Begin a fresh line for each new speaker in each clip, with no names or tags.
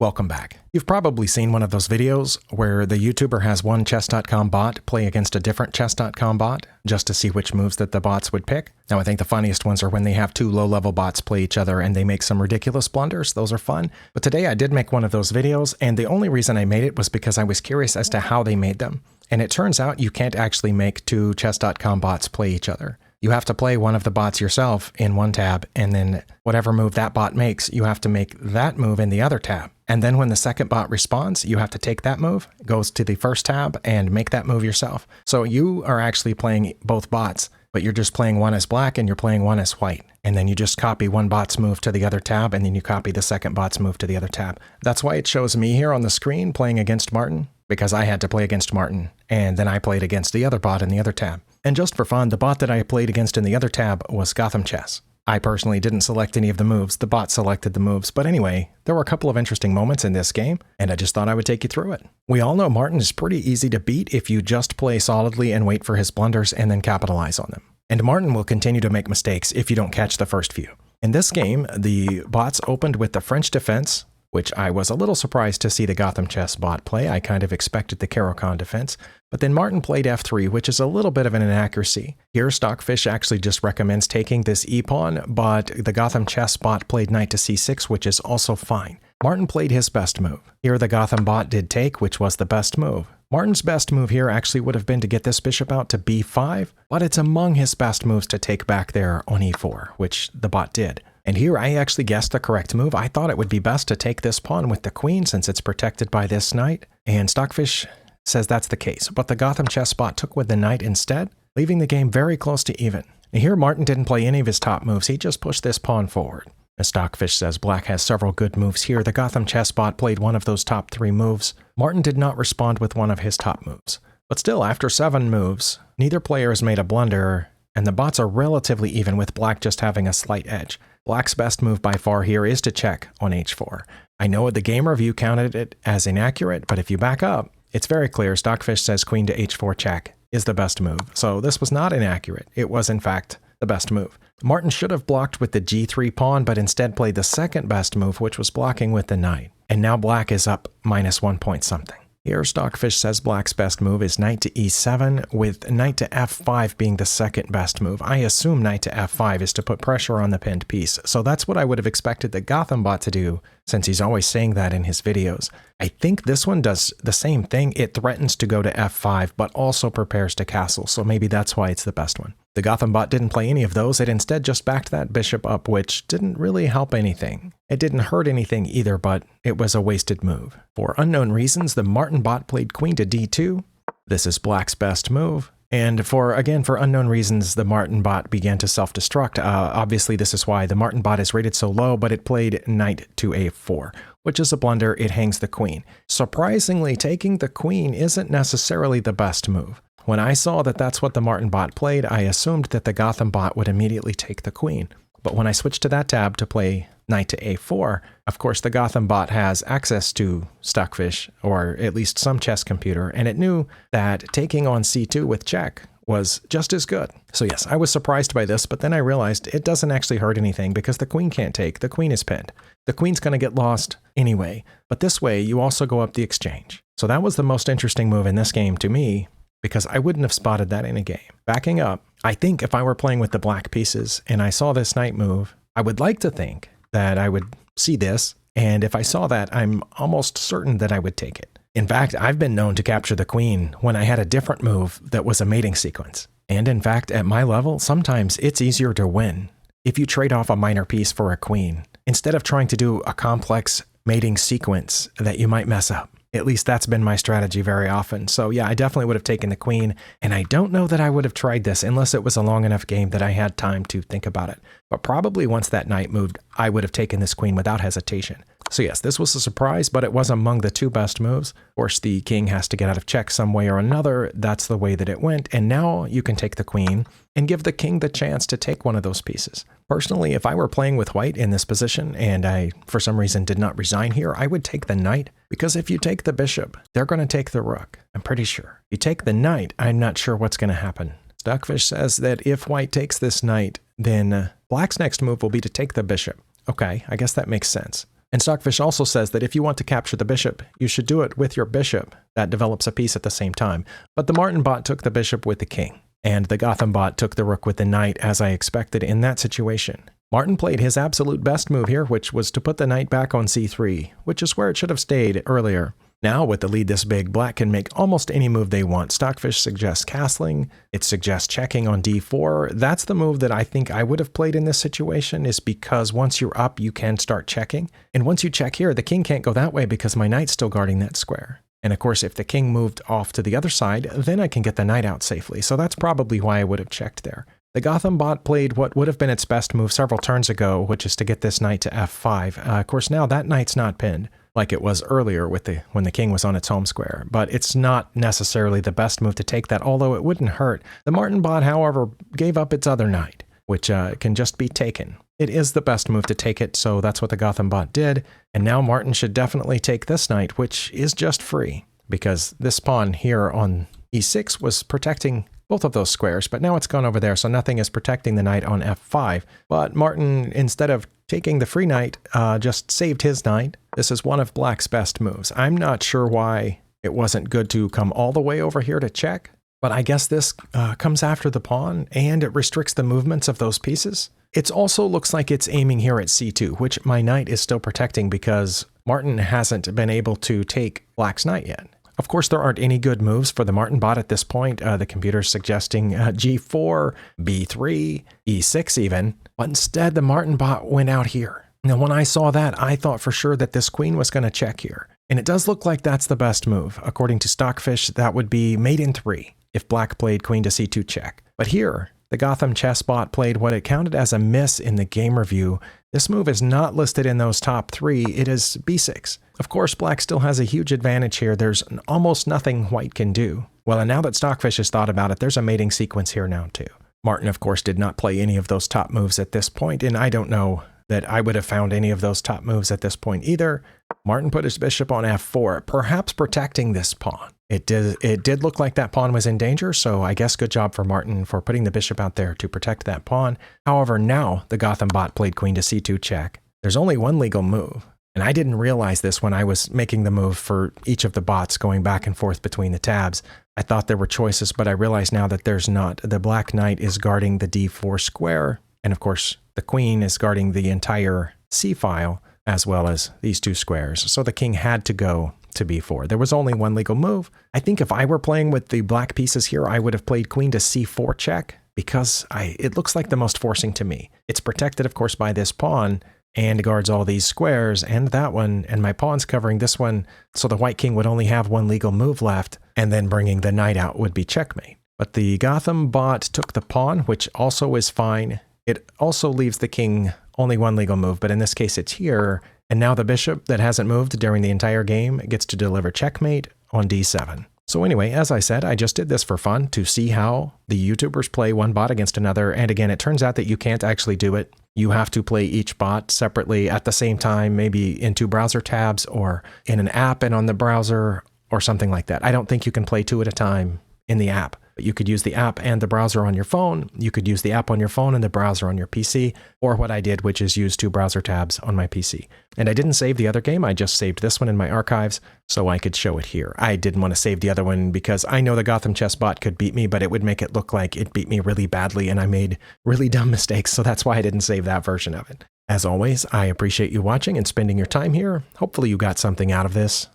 Welcome back. You've probably seen one of those videos where the YouTuber has one chess.com bot play against a different chess.com bot just to see which moves that the bots would pick. Now, I think the funniest ones are when they have two low-level bots play each other and they make some ridiculous blunders. Those are fun. But today I did make one of those videos, and the only reason I made it was because I was curious as to how they made them. And it turns out you can't actually make two chess.com bots play each other. You have to play one of the bots yourself in one tab, and then whatever move that bot makes, you have to make that move in the other tab. And then when the second bot responds, you have to take that move, goes to the first tab, and make that move yourself. So you are actually playing both bots, but you're just playing one as black and you're playing one as white. And then you just copy one bot's move to the other tab, and then you copy the second bot's move to the other tab. That's why it shows me here on the screen playing against Martin, because I had to play against Martin, and then I played against the other bot in the other tab. And just for fun, the bot that I played against in the other tab was GothamChess. I personally didn't select any of the moves, the bot selected the moves, but anyway, there were a couple of interesting moments in this game, and I just thought I would take you through it. We all know Martin is pretty easy to beat if you just play solidly and wait for his blunders and then capitalize on them. And Martin will continue to make mistakes if you don't catch the first few. In this game, the bots opened with the French defense, which I was a little surprised to see the GothamChess bot play. I kind of expected the Caro-Kann defense. But then Martin played f3, which is a little bit of an inaccuracy. Here, Stockfish actually just recommends taking this e-pawn, but the GothamChess bot played knight to c6, which is also fine. Martin played his best move. Here, the Gotham bot did take, which was the best move. Martin's best move here actually would have been to get this bishop out to b5, but it's among his best moves to take back there on e4, which the bot did. And here I actually guessed the correct move. I thought it would be best to take this pawn with the queen since it's protected by this knight. And Stockfish says that's the case, but the GothamChess bot took with the knight instead, leaving the game very close to even. And here Martin didn't play any of his top moves. He just pushed this pawn forward. As Stockfish says, Black has several good moves here. The GothamChess bot played one of those top 3 moves. Martin did not respond with one of his top moves. But still, after 7 moves, neither player has made a blunder, and the bots are relatively even with Black just having a slight edge. Black's best move by far here is to check on h4. I know the game review counted it as inaccurate, but if you back up, it's very clear. Stockfish says queen to h4 check is the best move. So this was not inaccurate. It was, in fact, the best move. Martin should have blocked with the g3 pawn, but instead played the second best move, which was blocking with the knight. And now Black is up -1 point something. Here, Stockfish says Black's best move is knight to e7, with knight to f5 being the second best move. I assume knight to f5 is to put pressure on the pinned piece, so that's what I would have expected the Gotham bot to do, since he's always saying that in his videos. I think this one does the same thing. It threatens to go to f5, but also prepares to castle, so maybe that's why it's the best one. The Gotham bot didn't play any of those. It instead just backed that bishop up, which didn't really help anything. It didn't hurt anything either, but it was a wasted move. For unknown reasons, the Martin bot played queen to d2. This is Black's best move. And for unknown reasons, the Martin bot began to self-destruct. Obviously, this is why the Martin bot is rated so low, but it played knight to a4, which is a blunder. It hangs the queen. Surprisingly, taking the queen isn't necessarily the best move. When I saw that that's what the Martin bot played, I assumed that the Gotham bot would immediately take the queen. But when I switched to that tab to play knight to a4, of course the Gotham bot has access to Stockfish, or at least some chess computer, and it knew that taking on c2 with check was just as good. So yes, I was surprised by this, but then I realized it doesn't actually hurt anything because the queen can't take. The queen is pinned. The queen's going to get lost anyway, but this way you also go up the exchange. So that was the most interesting move in this game to me, because I wouldn't have spotted that in a game. Backing up, I think if I were playing with the black pieces and I saw this knight move, I would like to think that I would see this, and if I saw that, I'm almost certain that I would take it. In fact, I've been known to capture the queen when I had a different move that was a mating sequence. And in fact, at my level, sometimes it's easier to win if you trade off a minor piece for a queen, instead of trying to do a complex mating sequence that you might mess up. At least that's been my strategy very often. So yeah, I definitely would have taken the queen, and I don't know that I would have tried this unless it was a long enough game that I had time to think about it. But probably once that knight moved, I would have taken this queen without hesitation. So yes, this was a surprise, but it was among the 2 best moves. Of course, the king has to get out of check some way or another. That's the way that it went, and now you can take the queen and give the king the chance to take one of those pieces. Personally, if I were playing with white in this position and I, for some reason, did not resign here, I would take the knight, because if you take the bishop, they're going to take the rook. I'm pretty sure. If you take the knight, I'm not sure what's going to happen. Stockfish says that if white takes this knight, then black's next move will be to take the bishop. Okay, I guess that makes sense. And Stockfish also says that if you want to capture the bishop, you should do it with your bishop. That develops a piece at the same time. But the Martin bot took the bishop with the king, and the Gotham bot took the rook with the knight, as I expected in that situation. Martin played his absolute best move here, which was to put the knight back on c3, which is where it should have stayed earlier. Now, with the lead this big, black can make almost any move they want. Stockfish suggests castling. It suggests checking on d4. That's the move that I think I would have played in this situation, is because once you're up, you can start checking. And once you check here, the king can't go that way because my knight's still guarding that square. And of course, if the king moved off to the other side, then I can get the knight out safely. So that's probably why I would have checked there. The Gotham bot played what would have been its best move several turns ago, which is to get this knight to f5. Of course, now that knight's not pinned, like it was earlier with when the king was on its home square. But it's not necessarily the best move to take that, although it wouldn't hurt. The Martin bot, however, gave up its other knight, which can just be taken. It is the best move to take it, so that's what the Gotham bot did. And now Martin should definitely take this knight, which is just free, because this pawn here on e6 was protecting both of those squares, but now it's gone over there, so nothing is protecting the knight on f5. But Martin, instead of taking the free knight, just saved his knight. This is one of black's best moves. I'm not sure why it wasn't good to come all the way over here to check, but I guess this comes after the pawn, and it restricts the movements of those pieces. It also looks like it's aiming here at c2, which my knight is still protecting because Martin hasn't been able to take black's knight yet. Of course, there aren't any good moves for the Martin bot at this point. The computer's suggesting g4, b3, e6 even, but instead the Martin bot went out here. Now, when I saw that, I thought for sure that this queen was going to check here. And it does look like that's the best move. According to Stockfish, that would be mate in 3 if black played queen to c2 check. But here, the GothamChess bot played what it counted as a miss in the game review. This move is not listed in those top 3. It is b6. Of course, black still has a huge advantage here. There's almost nothing white can do. Well, and now that Stockfish has thought about it, there's a mating sequence here now too. Martin, of course, did not play any of those top moves at this point, and I don't know that I would have found any of those top moves at this point either. Martin put his bishop on f4, perhaps protecting this pawn. It did look like that pawn was in danger, so I guess good job for Martin for putting the bishop out there to protect that pawn. However, now the Gotham bot played queen to c2 check. There's only one legal move, and I didn't realize this when I was making the move for each of the bots going back and forth between the tabs. I thought there were choices, but I realize now that there's not. The black knight is guarding the d4 square, and of course the queen is guarding the entire c file, as well as these two squares. So the king had to go to b4. There was only one legal move. I think if I were playing with the black pieces here, I would have played queen to c4 check, because it looks like the most forcing to me. It's protected, of course, by this pawn, and guards all these squares and that one, and my pawn's covering this one, so the white king would only have one legal move left, and then bringing the knight out would be checkmate. But the Gotham bot took the pawn, which also is fine. It also leaves the king only one legal move, but in this case it's here, and now the bishop that hasn't moved during the entire game gets to deliver checkmate on d7. So anyway, as I said, I just did this for fun to see how the YouTubers play one bot against another, and again, it turns out that you can't actually do it. You have to play each bot separately at the same time, maybe in 2 browser tabs or in an app and on the browser or something like that. I don't think you can play 2 at a time in the app. But you could use the app and the browser on your phone. You could use the app on your phone and the browser on your PC, or what I did, which is use 2 browser tabs on my PC. And I didn't save the other game. I just saved this one in my archives so I could show it here. I didn't want to save the other one because I know the GothamChess bot could beat me, but it would make it look like it beat me really badly and I made really dumb mistakes. So that's why I didn't save that version of it. As always, I appreciate you watching and spending your time here. Hopefully you got something out of this.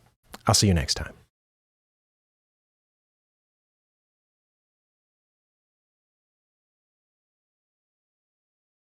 I'll see you next time.